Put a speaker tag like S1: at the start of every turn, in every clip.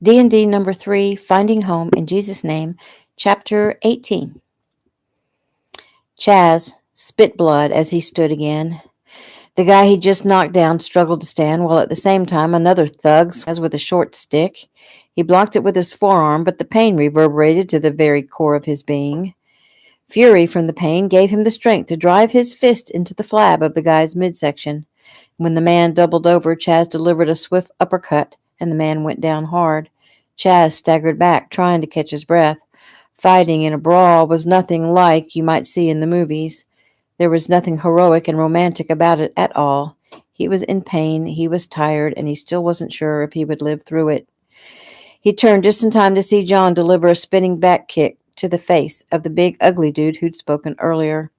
S1: D&D number 3, Finding Home in Jesus' Name, Chapter 18. Chaz spit blood as he stood again. The guy he just knocked down struggled to stand, while at the same time another thug swung with a short stick. He blocked it with his forearm, but the pain reverberated to the very core of his being. Fury from the pain gave him the strength to drive his fist into the flab of the guy's midsection. When the man doubled over, Chaz delivered a swift uppercut, and the man went down hard. Chaz staggered back, trying to catch his breath. Fighting in a brawl was nothing like you might see in the movies. There was nothing heroic and romantic about it at all. He was in pain, he was tired, and he still wasn't sure if he would live through it. He turned just in time to see John deliver a spinning back kick to the face of the big, ugly dude who'd spoken earlier.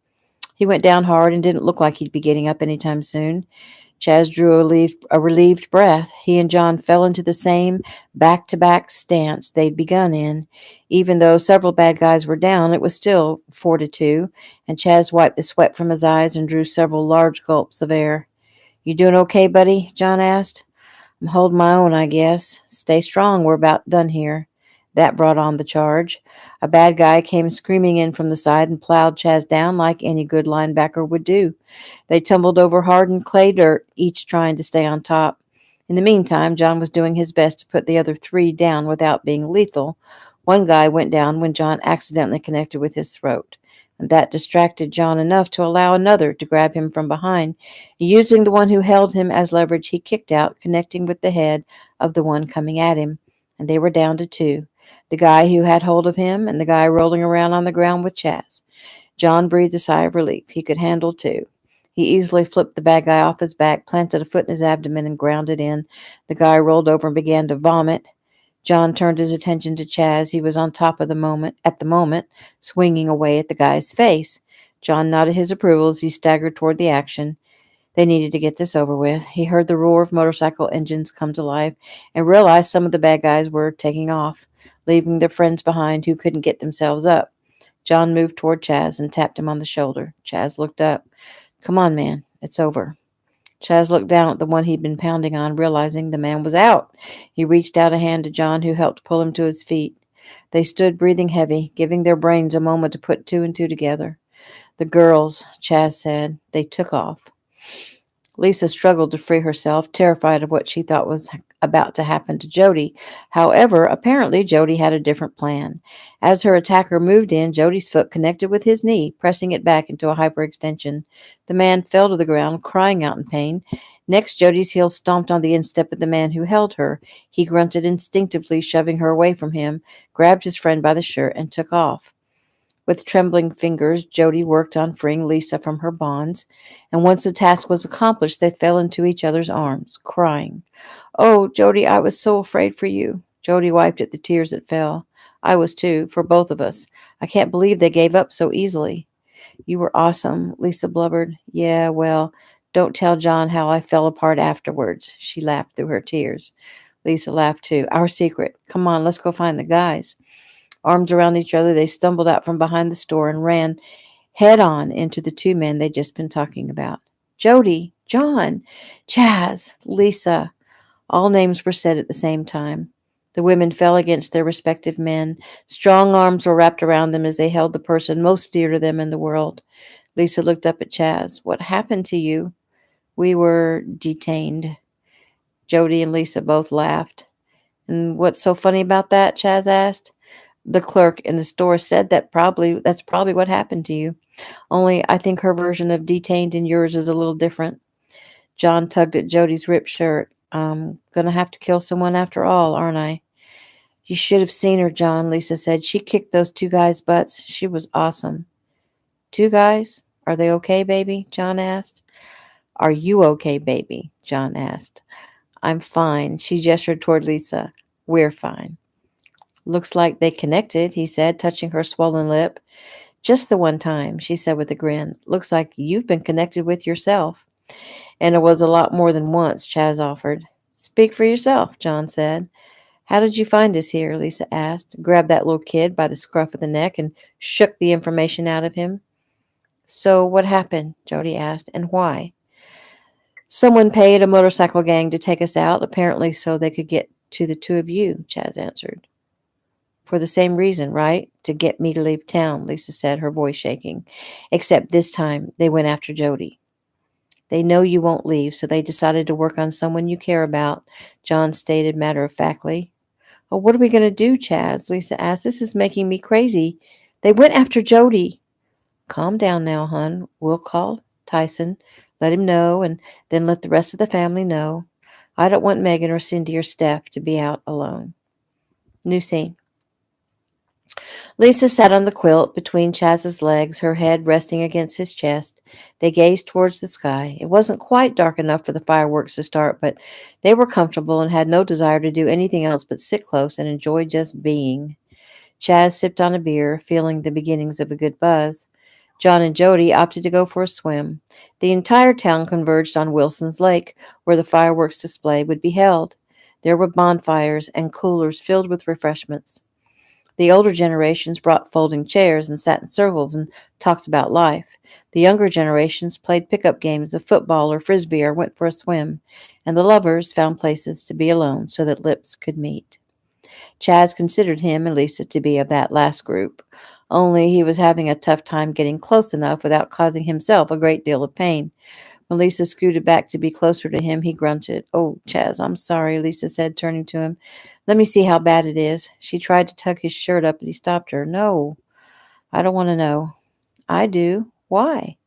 S1: He went down hard and didn't look like he'd be getting up any time soon. Chaz drew a relieved breath. He and John fell into the same back-to-back stance they'd begun in. Even though several bad guys were down, it was still 4-2, and Chaz wiped the sweat from his eyes and drew several large gulps of air. "You doing okay, buddy?" John asked. "I'm holding my own, I guess. Stay strong, we're about done here." That brought on the charge. A bad guy came screaming in from the side and plowed Chaz down like any good linebacker would do. They tumbled over hardened clay dirt, each trying to stay on top. In the meantime, John was doing his best to put the other 3 down without being lethal. One guy went down when John accidentally connected with his throat, and that distracted John enough to allow another to grab him from behind. Using the one who held him as leverage, he kicked out, connecting with the head of the one coming at him, and they were down to 2. The guy who had hold of him and the guy rolling around on the ground with Chaz. John breathed a sigh of relief. He could handle 2. He easily flipped the bad guy off his back, planted a foot in his abdomen, and ground it in. The guy rolled over and began to vomit. John turned his attention to Chaz. He was on top of at the moment, swinging away at the guy's face. John nodded his approval as he staggered toward the action. They needed to get this over with. He heard the roar of motorcycle engines come to life and realized some of the bad guys were taking off, leaving their friends behind who couldn't get themselves up. John moved toward Chaz and tapped him on the shoulder. Chaz looked up. "Come on, man. It's over." Chaz looked down at the one he'd been pounding on, realizing the man was out. He reached out a hand to John, who helped pull him to his feet. They stood breathing heavy, giving their brains a moment to put 2 and 2 together. "The girls," Chaz said. "They took off." Lisa struggled to free herself, terrified of what she thought was about to happen to Jody. However, apparently Jody had a different plan. As her attacker moved in, Jody's foot connected with his knee, pressing it back into a hyperextension. The man fell to the ground, crying out in pain. Next, Jody's heel stomped on the instep of the man who held her. He grunted instinctively, shoving her away from him, grabbed his friend by the shirt, and took off. With trembling fingers, Jody worked on freeing Lisa from her bonds, and once the task was accomplished, they fell into each other's arms, crying. "Oh, Jody, I was so afraid for you." Jody wiped at the tears that fell. "I was too, for both of us. I can't believe they gave up so easily." "You were awesome," Lisa blubbered. "Yeah, well, don't tell John how I fell apart afterwards." She laughed through her tears. Lisa laughed too. "Our secret. Come on, let's go find the guys." Arms around each other, they stumbled out from behind the store and ran head on into the 2 men they'd just been talking about. "Jody, John, Chaz, Lisa." All names were said at the same time. The women fell against their respective men. Strong arms were wrapped around them as they held the person most dear to them in the world. Lisa looked up at Chaz. "What happened to you?" "We were detained." Jody and Lisa both laughed. "And what's so funny about that?" Chaz asked. "The clerk in the store said that's probably what happened to you. Only I think her version of detained and yours is a little different." John tugged at Jody's ripped shirt. "I'm gonna have to kill someone after all, aren't I?" "You should have seen her, John," Lisa said. "She kicked those 2 guys' butts. She was awesome." "2 guys? Are they okay, baby?" John asked. "Are you okay, baby?" John asked. "I'm fine." She gestured toward Lisa. "We're fine." "Looks like they connected," he said, touching her swollen lip. "Just the one time," she said with a grin. "Looks like you've been connected with yourself." "And it was a lot more than once," Chaz offered. "Speak for yourself," John said. "How did you find us here?" Lisa asked, grabbed that little kid by the scruff of the neck and shook the information out of him. "So what happened?" Jody asked. "And why?" "Someone paid a motorcycle gang to take us out, apparently so they could get To the two of you, Chaz answered. For the same reason, right? To get me to leave town, Lisa said, her voice shaking. Except this time they went after Jody. They know you won't leave, so they decided to work on someone you care about, John stated matter-of-factly. Well, what are we going to do, Chaz? Lisa asked. This is making me crazy. They went after Jody. Calm down now, hon. We'll call Tyson, let him know, and then let the rest of the family know. I don't want Megan or Cindy or Steph to be out alone. New scene. Lisa sat on the quilt between Chaz's legs, her head resting against his chest. They gazed towards the sky. It wasn't quite dark enough for the fireworks to start, but they were comfortable and had no desire to do anything else but sit close and enjoy just being. Chaz sipped on a beer, feeling the beginnings of a good buzz. John and Jody opted to go for a swim. The entire town converged on Wilson's Lake, where the fireworks display would be held. There were bonfires and coolers filled with refreshments. The older generations brought folding chairs and sat in circles and talked about life. The younger generations played pickup games of football or frisbee or went for a swim, and the lovers found places to be alone so that lips could meet. Chaz considered him and Lisa to be of that last group, only he was having a tough time getting close enough without causing himself a great deal of pain. When Lisa scooted back to be closer to him, he grunted. Oh, Chaz, I'm sorry, Lisa said, turning to him. Let me see how bad it is. She tried to tuck his shirt up, but he stopped her. No, I don't want to know. I do. Why?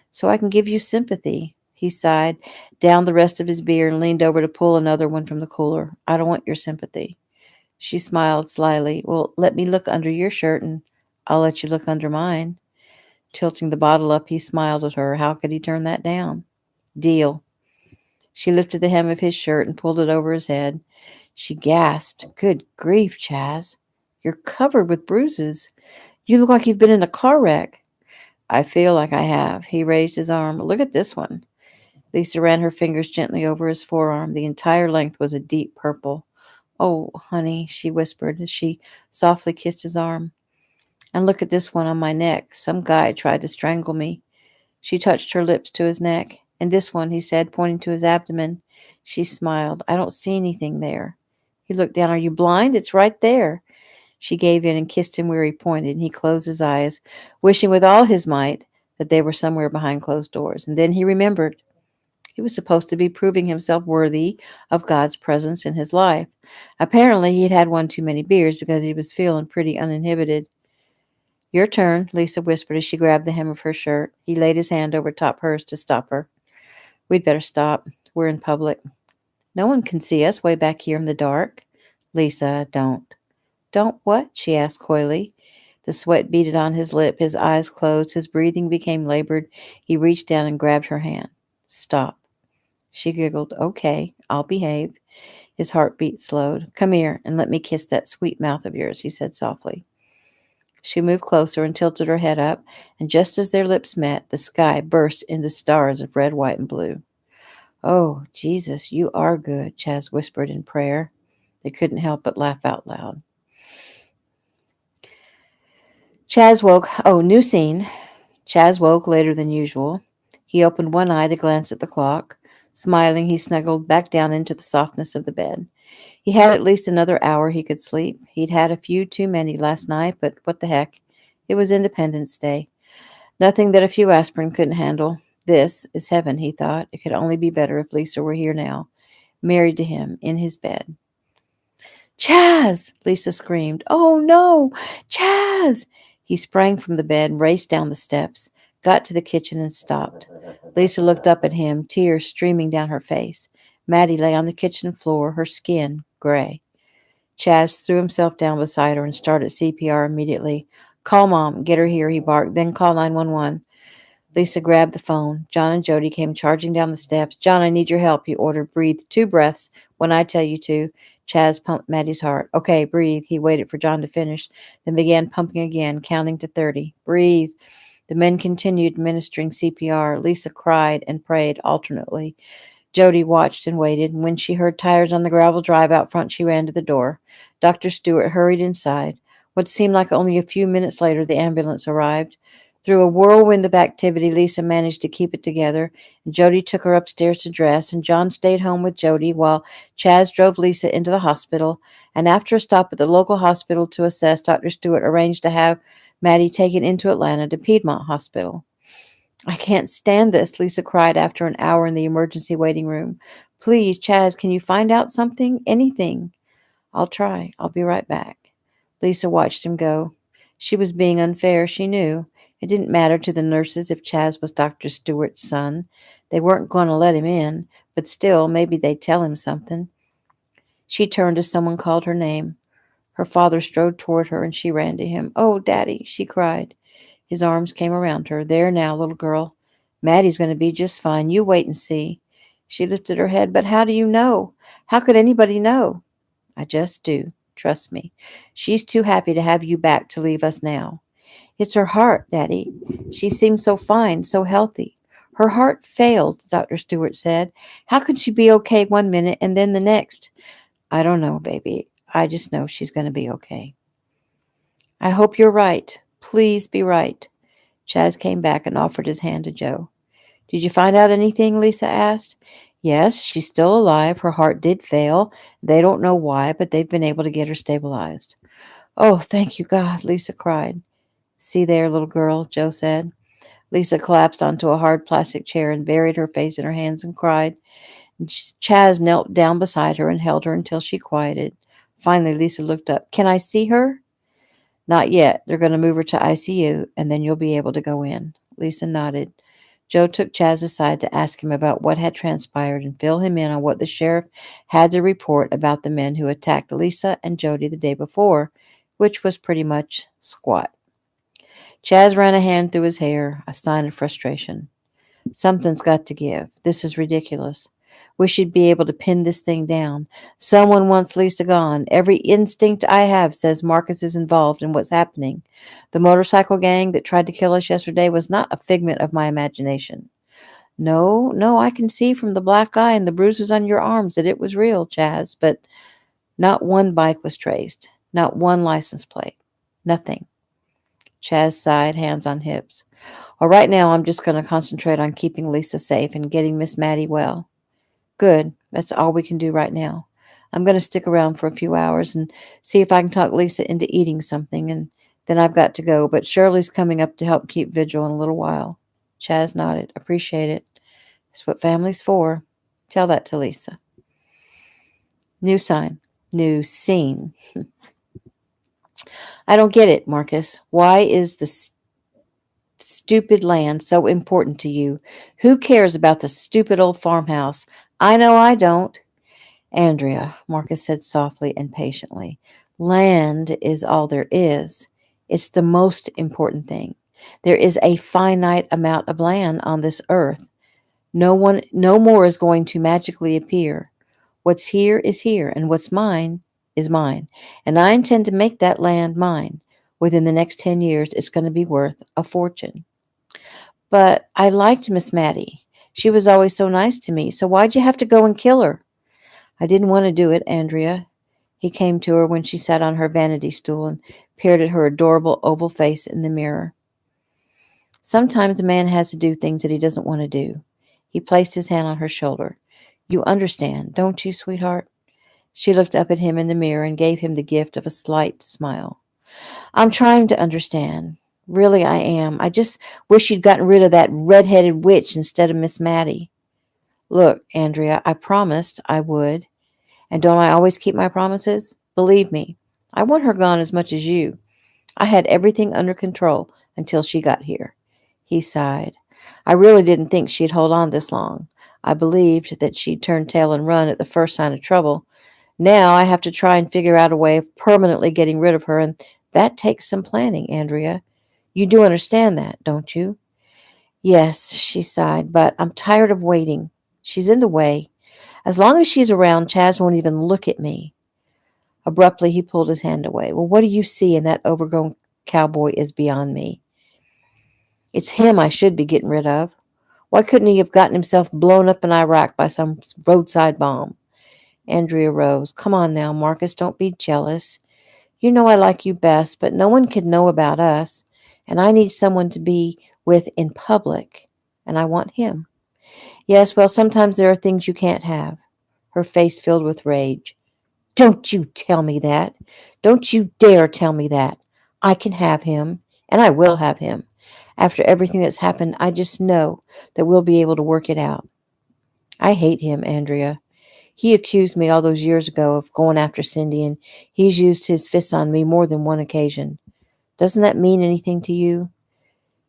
S1: So I can give you sympathy. He sighed, downed the rest of his beer, and leaned over to pull another one from the cooler. I don't want your sympathy. She smiled slyly. Well, let me look under your shirt, and I'll let you look under mine. Tilting the bottle up, he smiled at her. How could he turn that down? Deal. She lifted the hem of his shirt and pulled it over his head. She gasped. Good grief, Chaz. You're covered with bruises. You look like you've been in a car wreck. I feel like I have. He raised his arm. Look at this one. Lisa ran her fingers gently over his forearm. The entire length was a deep purple. Oh, honey, she whispered as she softly kissed his arm. And look at this one on my neck. Some guy tried to strangle me. She touched her lips to his neck. And this one, he said, pointing to his abdomen. She smiled. I don't see anything there. He looked down. Are you blind? It's right there. She gave in and kissed him where he pointed, and he closed his eyes, wishing with all his might that they were somewhere behind closed doors. And then he remembered. He was supposed to be proving himself worthy of God's presence in his life. Apparently, he'd had one too many beers because he was feeling pretty uninhibited. Your turn, Lisa whispered as she grabbed the hem of her shirt. He laid his hand over top hers to stop her. We'd better stop. We're in public. No one can see us way back here in the dark. Lisa, don't. Don't what? She asked coyly. The sweat beaded on his lip. His eyes closed. His breathing became labored. He reached down and grabbed her hand. Stop. She giggled. Okay, I'll behave. His heartbeat slowed. Come here and let me kiss that sweet mouth of yours, he said softly. She moved closer and tilted her head up, and just as their lips met, the sky burst into stars of red, white, and blue. Oh, Jesus, you are good, Chaz whispered in prayer. They couldn't help but laugh out loud. Chaz woke. Oh, new scene. Chaz woke later than usual. He opened one eye to glance at the clock. Smiling, he snuggled back down into the softness of the bed. He had at least another hour he could sleep. He'd had a few too many last night, but what the heck? It was Independence Day. Nothing that a few aspirin couldn't handle. This is heaven, he thought. It could only be better if Lisa were here now, married to him, in his bed. Chaz! Lisa screamed. Oh, no! Chaz! He sprang from the bed and raced down the steps, got to the kitchen and stopped. Lisa looked up at him, tears streaming down her face. Maddie lay on the kitchen floor, her skin gray. Chaz threw himself down beside her and started CPR immediately. Call Mom. Get her here, he barked. Then call 911. Lisa grabbed the phone. John and Jody came charging down the steps. John, I need your help, he ordered. Breathe 2 breaths when I tell you to. Chaz pumped Maddie's heart. Okay, breathe. He waited for John to finish, then began pumping again, counting to 30. Breathe. The men continued administering CPR. Lisa cried and prayed alternately. Jody watched and waited, and when she heard tires on the gravel drive out front, she ran to the door. Dr. Stewart hurried inside. What seemed like only a few minutes later, the ambulance arrived. Through a whirlwind of activity, Lisa managed to keep it together, and Jody took her upstairs to dress, and John stayed home with Jody while Chaz drove Lisa into the hospital, and after a stop at the local hospital to assess, Dr. Stewart arranged to have Maddie taken into Atlanta to Piedmont Hospital. I can't stand this, Lisa cried after an hour in the emergency waiting room. Please, Chaz, can you find out something? Anything? I'll try. I'll be right back. Lisa watched him go. She was being unfair, she knew. It didn't matter to the nurses if Chaz was Dr. Stewart's son. They weren't going to let him in, but still, maybe they'd tell him something. She turned as someone called her name. Her father strode toward her, and she ran to him. Oh, Daddy, she cried. His arms came around her. There now, little girl. Maddie's going to be just fine. You wait and see. She lifted her head. But how do you know? How could anybody know? I just do. Trust me. She's too happy to have you back to leave us now. It's her heart, Daddy. She seems so fine, so healthy. Her heart failed, Dr. Stewart said. How could she be okay one minute and then the next? I don't know, baby. I just know she's going to be okay. I hope you're right. Please be right. Chaz came back and offered his hand to Joe. Did you find out anything? Lisa asked. Yes, she's still alive. Her heart did fail. They don't know why, but they've been able to get her stabilized. Oh, thank you, God, Lisa cried. See there, little girl, Joe said. Lisa collapsed onto a hard plastic chair and buried her face in her hands and cried. Chaz knelt down beside her and held her until she quieted. Finally, Lisa looked up. Can I see her? Not yet. They're going to move her to ICU, and then you'll be able to go in. Lisa nodded. Joe took Chaz aside to ask him about what had transpired and fill him in on what the sheriff had to report about the men who attacked Lisa and Jody the day before, which was pretty much squat. Chaz ran a hand through his hair, a sign of frustration. Something's got to give. This is ridiculous. We should be able to pin this thing down. Someone wants Lisa gone. Every instinct I have says Marcus is involved in what's happening. The motorcycle gang that tried to kill us yesterday was not a figment of my imagination. No, I can see from the black eye and the bruises on your arms that it was real, Chaz, but not one bike was traced. Not one license plate. Nothing. Chaz sighed, hands on hips. Well, right now I'm just going to concentrate on keeping Lisa safe and getting Miss Maddie well. Good. That's all we can do right now. I'm going to stick around for a few hours and see if I can talk Lisa into eating something, and then I've got to go. But Shirley's coming up to help keep vigil in a little while. Chaz nodded. Appreciate it. That's what family's for. Tell that to Lisa. New sign. New scene. I don't get it, Marcus. Why is the stupid land so important to you? Who cares about the stupid old farmhouse? I know I don't. Andrea, Marcus said softly and patiently, land is all there is. It's the most important thing. There is a finite amount of land on this earth. No more is going to magically appear. What's here is here, and what's mine is mine. And I intend to make that land mine. Within the next 10 years, it's going to be worth a fortune. But I liked Miss Maddie. She was always so nice to me. So why'd you have to go and kill her? I didn't want to do it, Andrea. He came to her when she sat on her vanity stool and peered at her adorable oval face in the mirror. Sometimes a man has to do things that he doesn't want to do. He placed his hand on her shoulder. You understand, don't you, sweetheart? She looked up at him in the mirror and gave him the gift of a slight smile. I'm trying to understand. Really, I am. I just wish you'd gotten rid of that red-headed witch instead of Miss Maddie. Look, Andrea, I promised I would. And don't I always keep my promises? Believe me, I want her gone as much as you. I had everything under control until she got here. He sighed. I really didn't think she'd hold on this long. I believed that she'd turn tail and run at the first sign of trouble. Now I have to try and figure out a way of permanently getting rid of her, and that takes some planning, Andrea. You do understand that, don't you? Yes, she sighed, but I'm tired of waiting. She's in the way. As long as she's around, Chaz won't even look at me. Abruptly, he pulled his hand away. Well, what do you see in that overgrown cowboy is beyond me. It's him I should be getting rid of. Why couldn't he have gotten himself blown up in Iraq by some roadside bomb? Andrea rose. Come on now, Marcus, don't be jealous. You know I like you best, but no one can know about us. And I need someone to be with in public, and I want him. Yes, well, sometimes there are things you can't have. Her face filled with rage. Don't you tell me that. Don't you dare tell me that. I can have him, and I will have him. After everything that's happened, I just know that we'll be able to work it out. I hate him, Andrea. He accused me all those years ago of going after Cindy, and he's used his fists on me more than one occasion. Doesn't that mean anything to you?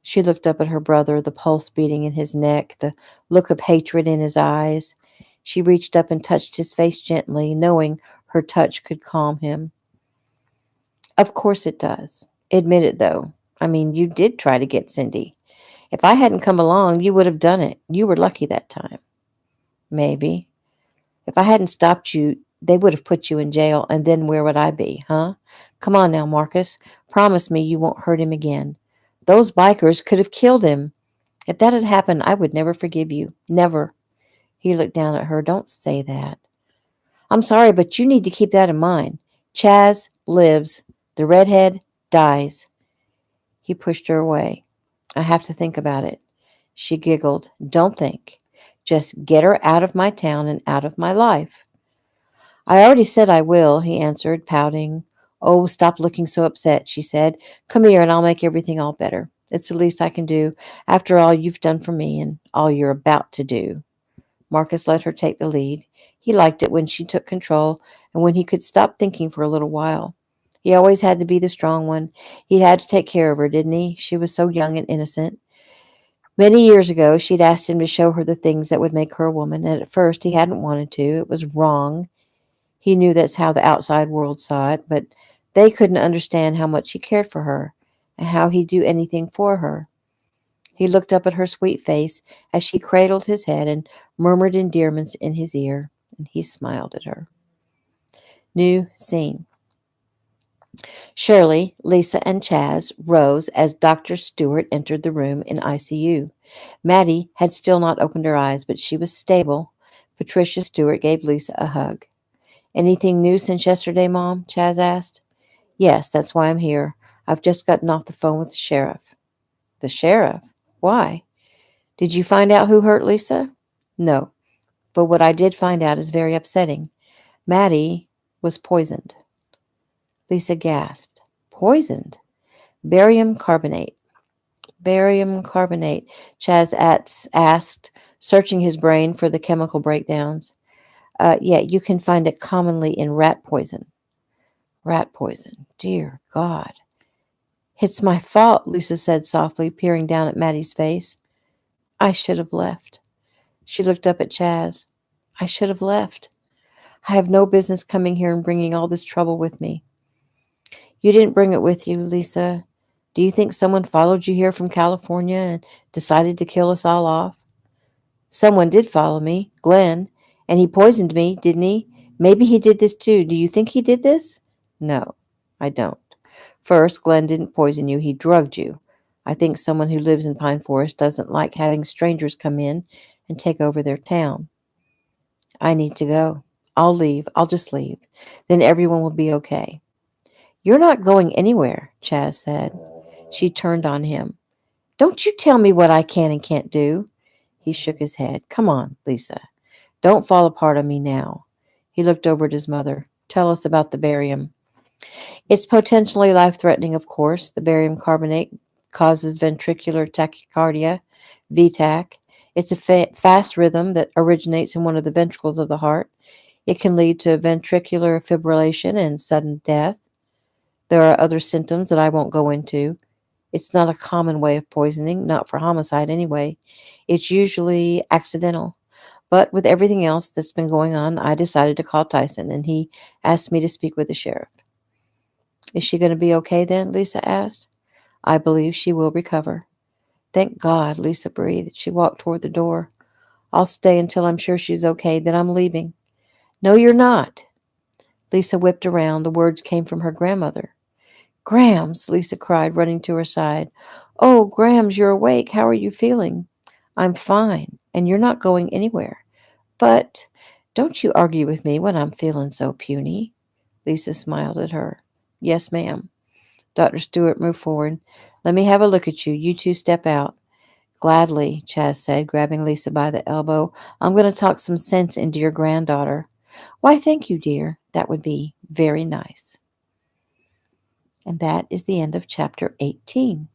S1: She looked up at her brother, the pulse beating in his neck, the look of hatred in his eyes. She reached up and touched his face gently, knowing her touch could calm him. Of course it does. Admit it, though. I mean, you did try to get Cindy. If I hadn't come along, you would have done it. You were lucky that time. Maybe. If I hadn't stopped you, they would have put you in jail, and then where would I be, huh? Come on now, Marcus. Promise me you won't hurt him again. Those bikers could have killed him. If that had happened, I would never forgive you. Never. He looked down at her. Don't say that. I'm sorry, but you need to keep that in mind. Chaz lives. The redhead dies. He pushed her away. I have to think about it. She giggled. Don't think. Just get her out of my town and out of my life. I already said I will, he answered, pouting. Oh, stop looking so upset, she said. Come here and I'll make everything all better. It's the least I can do, after all you've done for me and all you're about to do. Marcus let her take the lead. He liked it when she took control and when he could stop thinking for a little while. He always had to be the strong one. He had to take care of her, didn't he? She was so young and innocent. Many years ago, she'd asked him to show her the things that would make her a woman, and at first he hadn't wanted to. It was wrong. He knew that's how the outside world saw it, but they couldn't understand how much he cared for her and how he'd do anything for her. He looked up at her sweet face as she cradled his head and murmured endearments in his ear, and he smiled at her. New scene. Shirley, Lisa, and Chaz rose as Dr. Stewart entered the room in ICU. Maddie had still not opened her eyes, but she was stable. Patricia Stewart gave Lisa a hug. Anything new since yesterday, Mom? Chaz asked. Yes, that's why I'm here. I've just gotten off the phone with the sheriff. The sheriff? Why? Did you find out who hurt Lisa? No, but what I did find out is very upsetting. Maddie was poisoned. Lisa gasped. Poisoned? Barium carbonate. Barium carbonate, Chaz asked, searching his brain for the chemical breakdowns. Yeah, you can find it commonly in rat poison. Rat poison. Dear God. It's my fault, Lisa said softly, peering down at Maddie's face. I should have left. She looked up at Chaz. I should have left. I have no business coming here and bringing all this trouble with me. You didn't bring it with you, Lisa. Do you think someone followed you here from California and decided to kill us all off? Someone did follow me, Glenn, and he poisoned me, didn't he? Maybe he did this too. Do you think he did this? No, I don't. First, Glenn didn't poison you. He drugged you. I think someone who lives in Pine Forest doesn't like having strangers come in and take over their town. I need to go. I'll leave. I'll just leave. Then everyone will be okay. You're not going anywhere, Chaz said. She turned on him. Don't you tell me what I can and can't do. He shook his head. Come on, Lisa. Don't fall apart on me now. He looked over at his mother. Tell us about the barium. It's potentially life-threatening, of course. The barium carbonate causes ventricular tachycardia, VTAC. It's a fast rhythm that originates in one of the ventricles of the heart. It can lead to ventricular fibrillation and sudden death. There are other symptoms that I won't go into. It's not a common way of poisoning, not for homicide anyway. It's usually accidental. But with everything else that's been going on, I decided to call Tyson, and he asked me to speak with the sheriff. Is she going to be okay then? Lisa asked. I believe she will recover. Thank God, Lisa breathed. She walked toward the door. I'll stay until I'm sure she's okay, then I'm leaving. No, you're not. Lisa whipped around. The words came from her grandmother. Grams, Lisa cried, running to her side. Oh, Grams, you're awake. How are you feeling? I'm fine, and you're not going anywhere. But don't you argue with me when I'm feeling so puny. Lisa smiled at her. Yes, ma'am. Dr. Stewart moved forward. Let me have a look at you. You two step out. Gladly, Chaz said, grabbing Lisa by the elbow. I'm going to talk some sense into your granddaughter. Why, thank you, dear. That would be very nice. And that is the end of chapter 18.